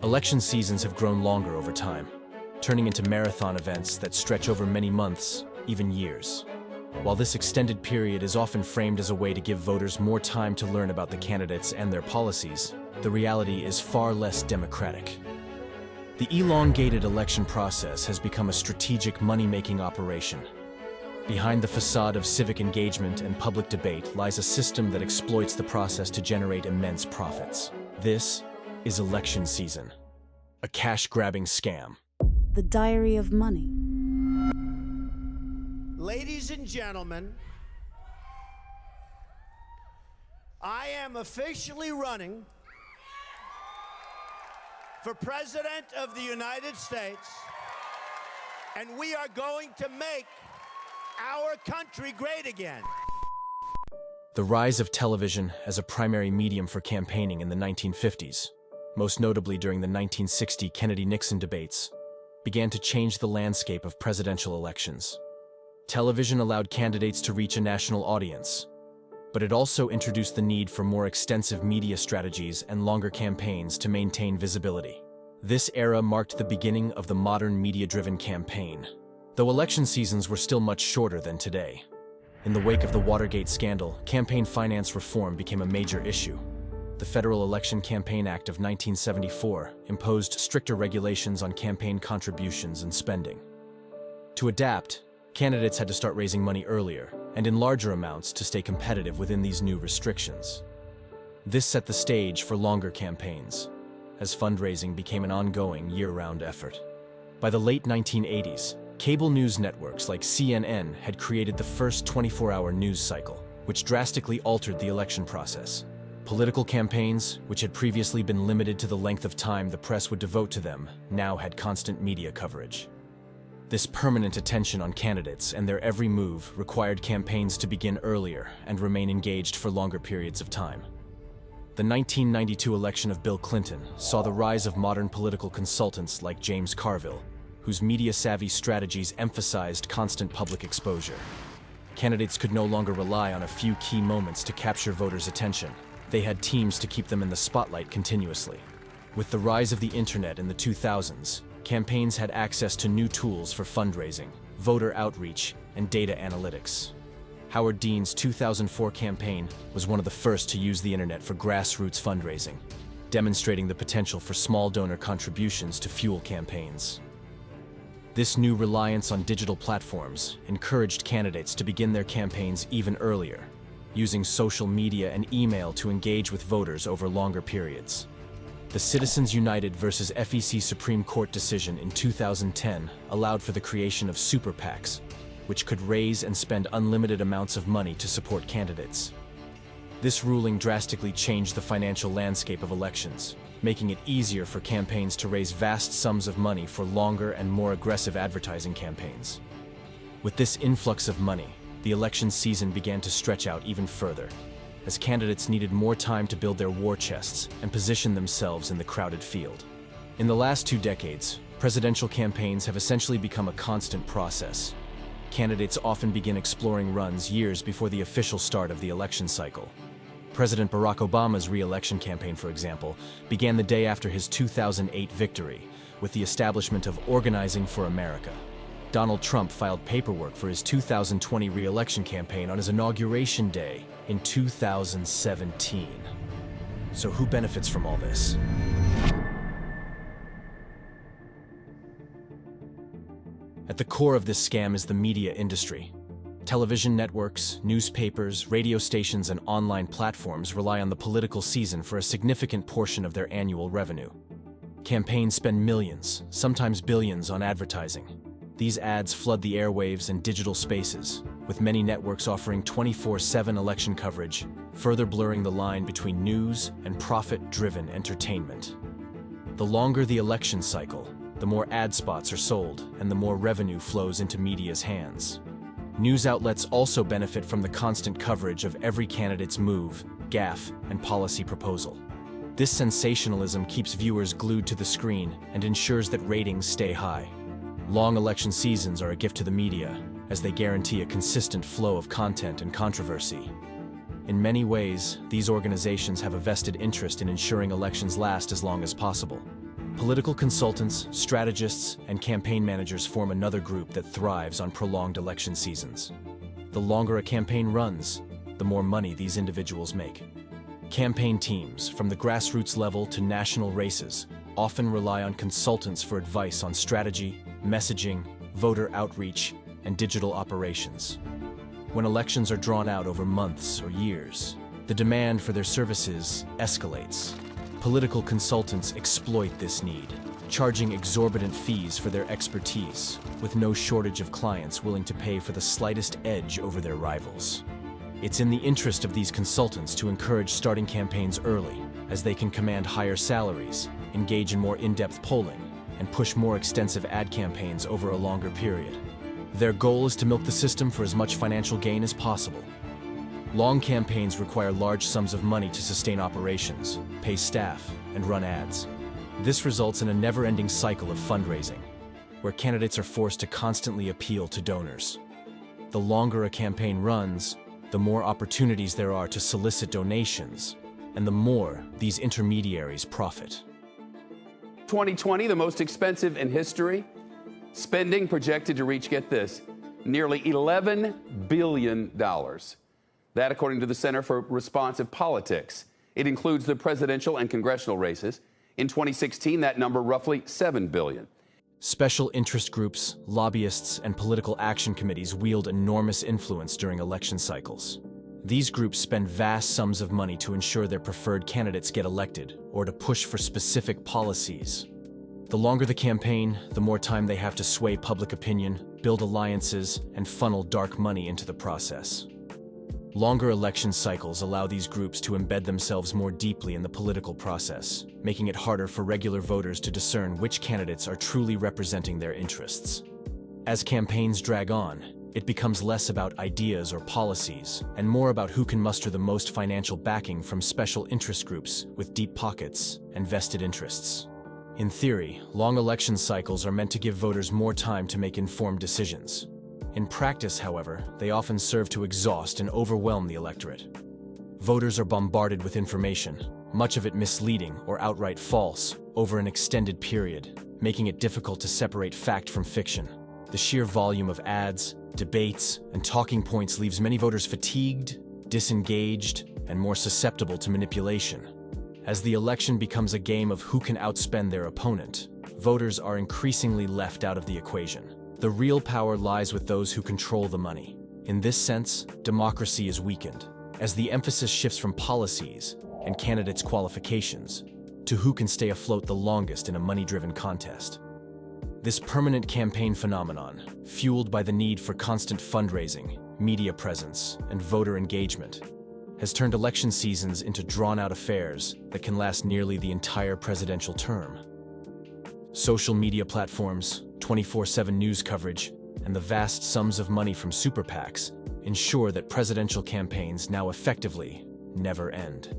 Election seasons have grown longer over time, turning into marathon events that stretch over many months, even years. While this extended period is often framed as a way to give voters more time to learn about the candidates and their policies, the reality is far less democratic. The elongated election process has become a strategic money-making operation. Behind the facade of civic engagement and public debate lies a system that exploits the process to generate immense profits. This is election season, a cash-grabbing scam. The Diary of Money. Ladies and gentlemen, I am officially running for President of the United States, and we are going to make our country great again. The rise of television as a primary medium for campaigning in the 1950s, most notably during the 1960 Kennedy-Nixon debates, began to change the landscape of presidential elections. Television allowed candidates to reach a national audience, but it also introduced the need for more extensive media strategies and longer campaigns to maintain visibility. This era marked the beginning of the modern media-driven campaign, though election seasons were still much shorter than today. In the wake of the Watergate scandal, campaign finance reform became a major issue. The Federal Election Campaign Act of 1974 imposed stricter regulations on campaign contributions and spending. To adapt, candidates had to start raising money earlier and in larger amounts to stay competitive within these new restrictions. This set the stage for longer campaigns, as fundraising became an ongoing year-round effort. By the late 1980s, cable news networks like CNN had created the first 24-hour news cycle, which drastically altered the election process. Political campaigns, which had previously been limited to the length of time the press would devote to them, now had constant media coverage. This permanent attention on candidates and their every move required campaigns to begin earlier and remain engaged for longer periods of time. The 1992 election of Bill Clinton saw the rise of modern political consultants like James Carville, whose media-savvy strategies emphasized constant public exposure. Candidates could no longer rely on a few key moments to capture voters' attention. They had teams to keep them in the spotlight continuously. With the rise of the internet in the 2000s, campaigns had access to new tools for fundraising, voter outreach, and data analytics. Howard Dean's 2004 campaign was one of the first to use the internet for grassroots fundraising, demonstrating the potential for small donor contributions to fuel campaigns. This new reliance on digital platforms encouraged candidates to begin their campaigns even earlier, using social media and email to engage with voters over longer periods. The Citizens United versus FEC Supreme Court decision in 2010 allowed for the creation of super PACs, which could raise and spend unlimited amounts of money to support candidates. This ruling drastically changed the financial landscape of elections, making it easier for campaigns to raise vast sums of money for longer and more aggressive advertising campaigns. With this influx of money, the election season began to stretch out even further, as candidates needed more time to build their war chests and position themselves in the crowded field. In the last 2 decades, presidential campaigns have essentially become a constant process. Candidates often begin exploring runs years before the official start of the election cycle. President Barack Obama's re-election campaign, for example, began the day after his 2008 victory, with the establishment of Organizing for America. Donald Trump filed paperwork for his 2020 re-election campaign on his inauguration day in 2017. So who benefits from all this? At the core of this scam is the media industry. Television networks, newspapers, radio stations, and online platforms rely on the political season for a significant portion of their annual revenue. Campaigns spend millions, sometimes billions, on advertising. These ads flood the airwaves and digital spaces, with many networks offering 24/7 election coverage, further blurring the line between news and profit-driven entertainment. The longer the election cycle, the more ad spots are sold and the more revenue flows into media's hands. News outlets also benefit from the constant coverage of every candidate's move, gaffe, and policy proposal. This sensationalism keeps viewers glued to the screen and ensures that ratings stay high. Long election seasons are a gift to the media, as they guarantee a consistent flow of content and controversy. In many ways, these organizations have a vested interest in ensuring elections last as long as possible. Political consultants, strategists, and campaign managers form another group that thrives on prolonged election seasons. The longer a campaign runs, the more money these individuals make. Campaign teams, from the grassroots level to national races, often rely on consultants for advice on strategy, messaging, voter outreach, and digital operations. When elections are drawn out over months or years, the demand for their services escalates. Political consultants exploit this need, charging exorbitant fees for their expertise, with no shortage of clients willing to pay for the slightest edge over their rivals. It's in the interest of these consultants to encourage starting campaigns early, as they can command higher salaries, engage in more in-depth polling, and push more extensive ad campaigns over a longer period. Their goal is to milk the system for as much financial gain as possible. Long campaigns require large sums of money to sustain operations, pay staff, and run ads. This results in a never-ending cycle of fundraising, where candidates are forced to constantly appeal to donors. The longer a campaign runs, the more opportunities there are to solicit donations, and the more these intermediaries profit. 2020, the most expensive in history. Spending projected to reach, get this, nearly $11 billion. That, according to the Center for Responsive Politics. It includes the presidential and congressional races. In 2016, that number roughly $7 billion. Special interest groups, lobbyists, and political action committees wield enormous influence during election cycles. These groups spend vast sums of money to ensure their preferred candidates get elected or to push for specific policies. The longer the campaign, the more time they have to sway public opinion, build alliances, and funnel dark money into the process. Longer election cycles allow these groups to embed themselves more deeply in the political process, making it harder for regular voters to discern which candidates are truly representing their interests. As campaigns drag on, it becomes less about ideas or policies, and more about who can muster the most financial backing from special interest groups with deep pockets and vested interests. In theory, long election cycles are meant to give voters more time to make informed decisions. In practice, however, they often serve to exhaust and overwhelm the electorate. Voters are bombarded with information, much of it misleading or outright false, over an extended period, making it difficult to separate fact from fiction. The sheer volume of ads, debates, and talking points leaves many voters fatigued, disengaged, and more susceptible to manipulation. As the election becomes a game of who can outspend their opponent, voters are increasingly left out of the equation. The real power lies with those who control the money. In this sense, democracy is weakened, as the emphasis shifts from policies and candidates' qualifications to who can stay afloat the longest in a money-driven contest. This permanent campaign phenomenon, fueled by the need for constant fundraising, media presence, and voter engagement, has turned election seasons into drawn-out affairs that can last nearly the entire presidential term. Social media platforms, 24/7 news coverage, and the vast sums of money from super PACs ensure that presidential campaigns now effectively never end.